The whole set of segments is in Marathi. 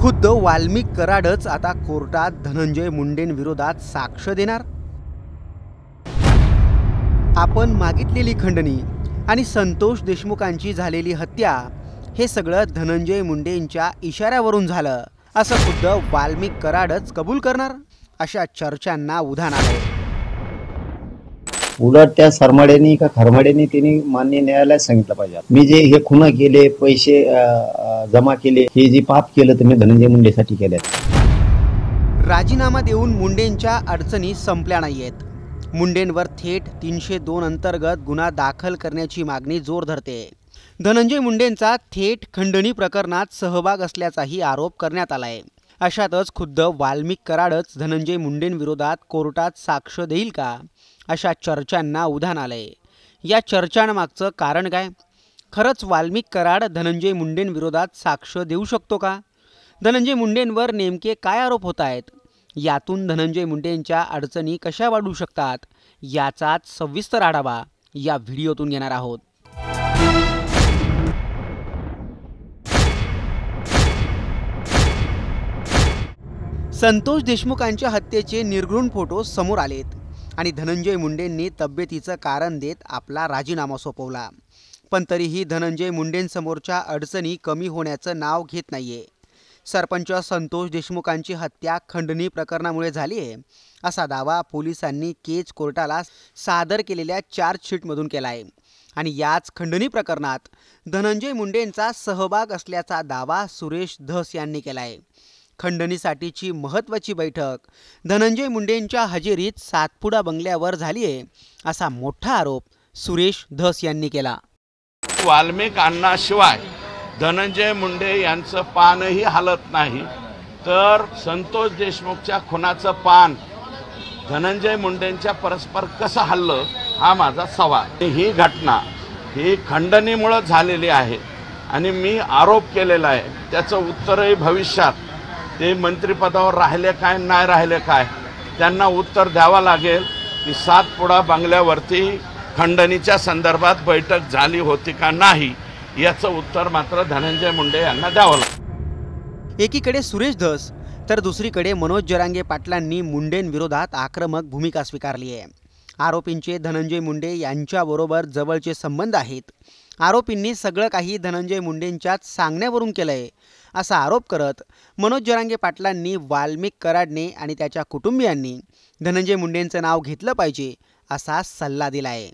खुद्द वाल्मिक कराडच आता कोर्टात धनंजय मुंडेंविरोधात साक्ष देणार। आपण मागितलेली खंडणी आणि संतोष देशमुखांची झालेली हत्या हे सगळं धनंजय मुंडेंच्या इशाऱ्यावरून झालं असं खुद्द वाल्मिक कराडच कबूल करणार, अशा चर्चांना उधाण आलंय। उलट त्या सरमाड्यांनी का खरमाड्यांनी त्यांनी मान्य न्यायालयात सांगितलं पाहिजे, मी जे हे खुना केले, पैसे जमा केले, हे जे पाप केलं ते मी धनंजय मुंडेसाठी केले। राजीनामा देऊन मुंडेंच्या अडचणी संपल्या नाहीयेत। मुंडेंवर थेट 302 अंतर्गत गुन्हा दाखल करण्याची मागणी जोर धरते। धनंजय मुंडेंचा थेट खंडणी प्रकरणात सहभाग असल्याचाही आरोप करण्यात आलाय। अशातच खुद्द वाल्मिक कराडच धनंजय मुंडेंविरोधात कोर्टात साक्ष देईल का, अशा चर्चांना उधाण आलंय। या चर्चांमागचं कारण काय? खरंच वाल्मिक कराड धनंजय मुंडेंविरोधात साक्ष देऊ शकतो का? धनंजय मुंडेंवर नेमके काय आरोप होत आहेत? यातून धनंजय मुंडेंच्या अडचणी कशा वाढू शकतात, याचाच सविस्तर आढावा या व्हिडिओतून घेणार आहोत। संतोष देशमुखांच्या हत्येचे निर्घृण फोटो समोर आलेत आणि धनंजय मुंडेंनी तब्येतीचं कारण देत आपला राजीनामा सोपवला। पण तरीही धनंजय मुंडेंसमोरच्या अडचणी कमी होण्याचं नाव घेत नाहीये। सरपंच संतोष देशमुखांची हत्या खंडणी प्रकरणामुळे झाली आहे, असा दावा पोलिसांनी केज कोर्टाला सादर केलेल्या चार्जशीटमधून केला आहे आणि याच खंडणी प्रकरणात धनंजय मुंडेंचा सहभाग असल्याचा दावा सुरेश धस यांनी केला आहे। खंडणीसाठीची महत्त्वाची बैठक धनंजय मुंडेंच्या हजेरीत सातपुडा बंगल्यावर झाली आहे, असा मोठा आरोप सुरेश धस यांनी केला। वाल्मिक अण्णाशिवाय धनंजय मुंडे यांचं पानही हलत नाही, तर संतोष देशमुखच्या खुनाचं पान धनंजय मुंडेंच्या परस्पर कसं हललं, हा माझा सवाल। ही घटना ही खंडणीमुळे झालेली आहे आणि मी आरोप केलेला आहे, त्याचं उत्तरही भविष्यात ते मंत्रिपदावर राहिले काय नाही राहिले काय त्यांना उत्तर द्यावं लागेल की सातपुडा बंगल्यावरती खंडणीच्या संदर्भात बैठक झाली होती का नाही, याचं उत्तर मात्र धनंजय मुंडे यांना द्यावं लागेल। एकीकडे सुरेश धस तर दुसरीकडे मनोज जरांगे पाटलांनी मुंडेंविरोधात आक्रमक भूमिका स्वीकारली आहे। आरोपींचे धनंजय मुंडे यांच्याबरोबर जवळचे संबंध आहेत। आरोपींनी सगळं काही धनंजय मुंडेंच्याच सांगण्यावरून केलंय, असा आरोप करत मनोज जरांगे पाटलांनी वाल्मिक कराडने आणि त्याच्या कुटुंबियांनी धनंजय मुंडेंचं नाव घेतलं पाहिजे, असा सल्ला दिलाय।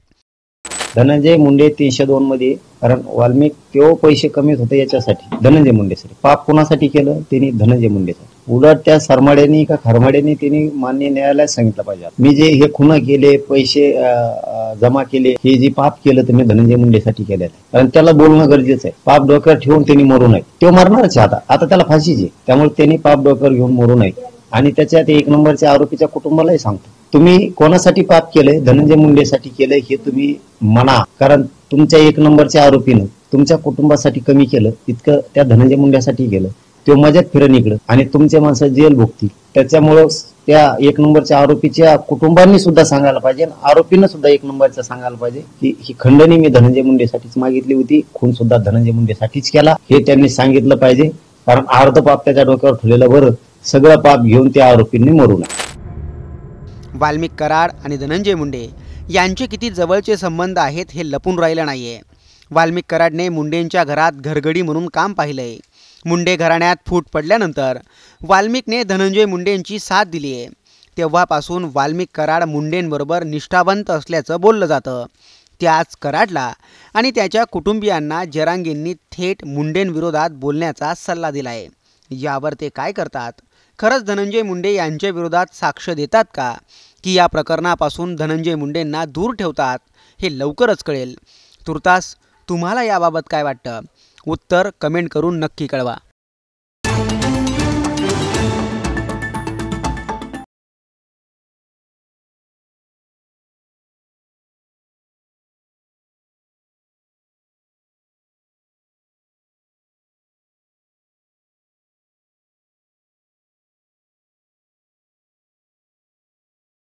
धनंजय मुंडे 302 मध्ये, कारण वाल्मिक तेव्हा पैसे कमीत होते याच्यासाठी, धनंजय मुंडेसाठी। पाप कोणासाठी केलं? त्यांनी धनंजय मुंडेसाठी। उलट त्या सरमाड्यांनी का खरमाड्यांनी त्यांनी मान्य न्यायालयात सांगितलं पाहिजे, मी जे हे खुना केले, पैसे जमा केले, हे जे पाप केलं ते मी धनंजय मुंडेसाठी केले, कारण त्याला बोलणं गरजेचं आहे। पाप डोक्यावर ठेवून त्यांनी मरू नये, तो मरणारच आहे आता त्याला फाशीची, त्यामुळे त्यांनी पाप डोक्यावर घेऊन मरू नये। आणि त्याच्यात एक नंबरच्या आरोपीच्या कुटुंबालाही सांगतो, तुम्ही कोणासाठी पाप केलंय? धनंजय मुंडेसाठी केलंय हे तुम्ही म्हणा, कारण तुमच्या एक नंबरच्या आरोपीनं तुमच्या कुटुंबासाठी कमी केलं, इतकं त्या धनंजय मुंडेसाठी केलं। तो मजात फिरण इकडं आणि तुमच्या माणसं जेल भोगतील। त्याच्यामुळं त्या एक नंबरच्या आरोपीच्या कुटुंबांनी सुद्धा सांगायला पाहिजे, आरोपीनं सुद्धा एक नंबरचं सांगायला पाहिजे की ही खंडणी मी धनंजय मुंडेसाठीच मागितली होती, खून सुद्धा धनंजय मुंडेसाठीच केला, हे त्यांनी सांगितलं पाहिजे। कारण अर्ध पाप त्याच्या डोक्यावर ठेवलेलं बरं, सगळं पाप घेऊन त्या आरोपींनी मरू नये। वाल्मिक कराड आणि धनंजय मुंडे यांचे किती जवळचे संबंध आहेत हे लपून राहिलं नाहीये। वाल्मिक कराडने मुंडेंच्या घरात घरगडी म्हणून काम पाहिलंय। मुंडे घराण्यात फूट पडल्यानंतर वाल्मिकने धनंजय मुंडेंची साथ दिली आहे। तेव्हापासून वाल्मिक कराड मुंडेंबरोबर निष्ठावंत असल्याचं बोललं जातं। त्याच कराडला आणि त्याच्या कुटुंबियांना जरांगेंनी थेट मुंडेंविरोधात बोलण्याचा सल्ला दिलाय। यावर ते काय करतात? खरंच धनंजय मुंडे यांच्या विरोधात साक्ष देतात का, की या प्रकरणापासून धनंजय मुंडेंना दूर ठेवतात, हे लवकरच कळेल। तुर्तास तुम्हाला याबाबत काय वाटतं? उत्तर कमेंट करून नक्की कळवा।